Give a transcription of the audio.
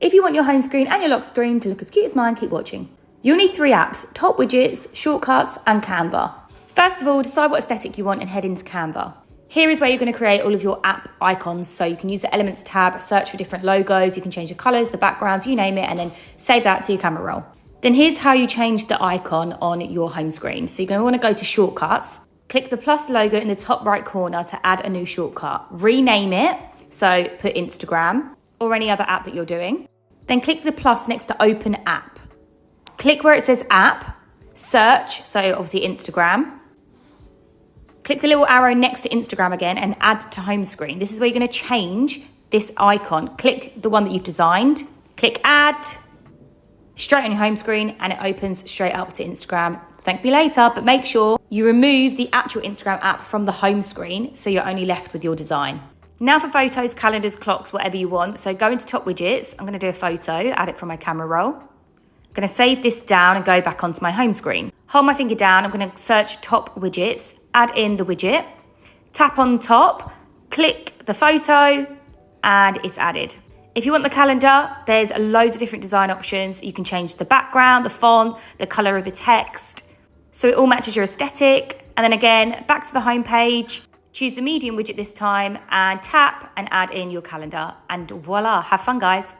If you want your home screen and your lock screen to look as cute as mine, keep watching. You'll need 3 apps: Top Widgets, Shortcuts, and Canva. First of all, decide what aesthetic you want and head into Canva. Here is where you're going to create all of your app icons. So you can use the Elements tab, search for different logos, you can change the colours, the backgrounds, you name it, and then save that to your camera roll. Then here's how you change the icon on your home screen. So you're going to want to go to Shortcuts, click the plus logo in the top right corner to add a new shortcut. Rename it, so put Instagram or any other app that you're doing. Then click the plus next to Open App. Click where it says App, search, so obviously Instagram. Click the little arrow next to Instagram again and add to home screen. This is where you're going to change this icon. Click the one that you've designed, click Add, straight on your home screen, and it opens straight up to Instagram. Thank me later, but make sure you remove the actual Instagram app from the home screen so you're only left with your design. Now for photos, calendars, clocks, whatever you want. So go into Top Widgets. I'm going to do a photo, add it from my camera roll. I'm going to save this down and go back onto my home screen. Hold my finger down. I'm going to search Top Widgets, add in the widget, tap on top, click the photo, and it's added. If you want the calendar, there's loads of different design options. You can change the background, the font, the color of the text, so it all matches your aesthetic. And then again, back to the home page, choose the medium widget this time and tap and add in your calendar, and voila, have fun guys.